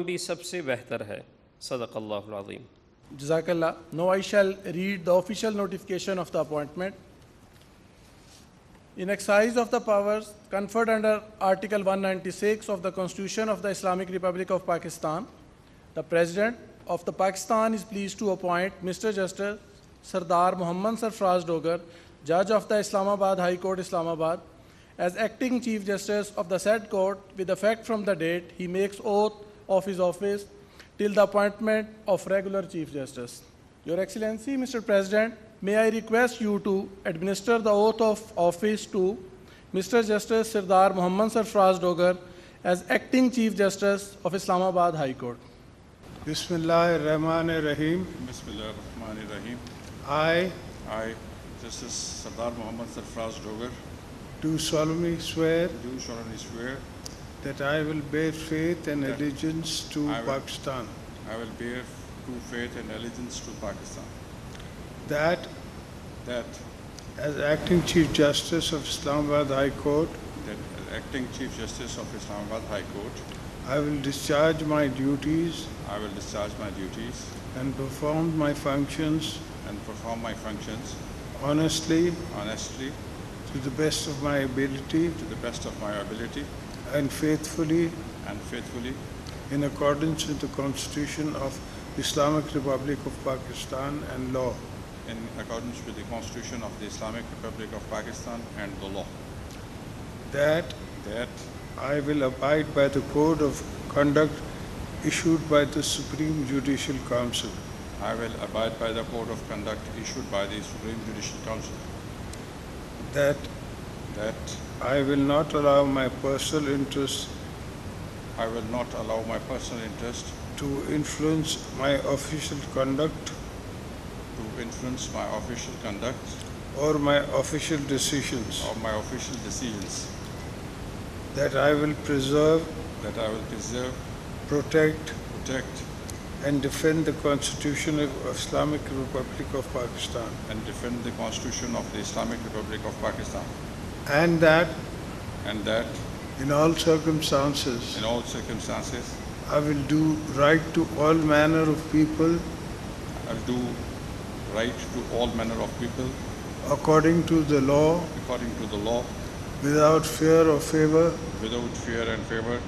भी सबसे बेहतर है। सदक़ल्लाहुल अज़ीम। Jazakallah. Now I shall read the official notification of the appointment. In exercise of the powers conferred under Article 196 of the Constitution of the Islamic Republic of Pakistan, the President of the Pakistan is pleased to appoint Mr. Justice Sardar Muhammad Sarfraz Dogar, Judge of the Islamabad High Court, Islamabad, as acting Chief Justice of the said court with effect from the date he makes oath of his office till the appointment of regular Chief Justice. Your Excellency, Mr. President, may I request you to administer the oath of office to Mr. Justice Sardar Muhammad Sarfraz Dogar as acting Chief Justice of Islamabad High Court. Bismillahirrahmanirrahim. Bismillahirrahmanirrahim. I Justice Sardar Muhammad Sarfraz Dogar, do solemnly swear do solemnly swear that I will bear faith and That allegiance to I will- Pakistan, I will bear true faith and allegiance to Pakistan, that that as acting Chief Justice of Islamabad High Court, as acting Chief Justice of Islamabad High Court, I will discharge my duties I will discharge my duties and perform my functions and perform my functions honestly, honestly, to the best of my ability, to the best of my ability, and faithfully and faithfully, in accordance with the Constitution of Islamic Republic of Pakistan and law. in accordance with the Constitution of the Islamic Republic of Pakistan and the law, That that I will abide by the code of conduct issued by the Supreme Judicial Council, I will abide by the code of conduct issued by the Supreme Judicial Council, that that I will not allow my personal interest I will not allow my personal interest to influence my official conduct to influence my official conduct or my official decisions, or my official decisions, that I will preserve, that I will preserve, protect, protect, and defend the Constitution of Islamic Republic of Pakistan, and defend the Constitution of the Islamic Republic of Pakistan, and that and that in all circumstances in all circumstances I will do right to all manner of people I will do right to all manner of people according to the law, according to the law, without fear or favor, without fear and favor,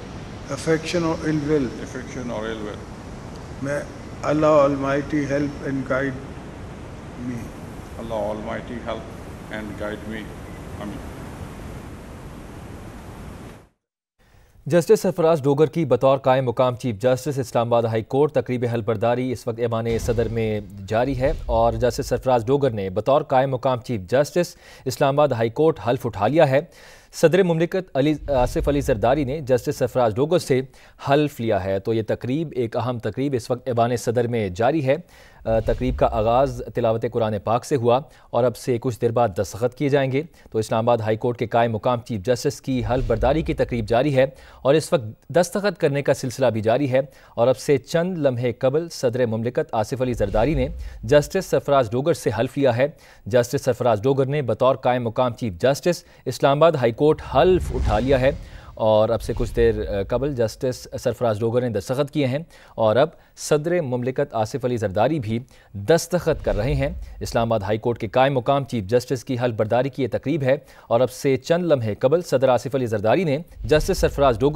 affection or ill will. affection or ill will. May Allah Almighty help and guide me. Allah Almighty help and guide me. Amen. Justice Sarfaraz Dogar की बतौर कायम मुकाम chief justice Islamabad high court तकरीब हलबरदारी इस वक्त ऐवान सदर में जारी है और जस्टिस सरफराज डोगर ने बतौर कायम मुकाम chief justice Islamabad high court हल्फ उठा लिया है। सदर मुमलिकत आसिफ अली जरदारी ने जस्टिस सरफराज डोगर से हल्फ लिया है। तो ये तकरीब एक अहम तकरीब इस वक्त ऐवान सदर में जारी है। तकरीब का आगाज़ तिलावत कुरान पाक से हुआ और अब से कुछ देर बाद दस्तखत किए जाएंगे। तो इस्लामाबाद हाई कोर्ट के कायम मुकाम चीफ जस्टिस की हल्फ बर्दारी की तकरीब जारी है और इस वक्त दस्तखत करने का सिलसिला भी जारी है। और अब से चंद लम्हे कबल सदर मुमलिकत आसिफ अली जरदारी ने जस्टिस सरफराज डोगर से हल्फ लिया है। जस्टिस सरफराज डोगर ने बतौर कायम मुकाम chief justice Islamabad high court हल्फ उठा लिया है और अब से कुछ देर कबल जस्टिस सरफराज डोगर ने दस्तखत किए हैं और अब सदर मुमलिकत आसिफ अली जरदारी भी दस्तखत कर रहे हैं। इस्लामाबाद हाई कोर्ट के कायम मुकाम चीफ जस्टिस की हल्फ बर्दारी की ये तकरीब है और अब से चंद लम्हे कबल सदर आसिफ अली जरदारी ने जस्टिस सरफराज डोगर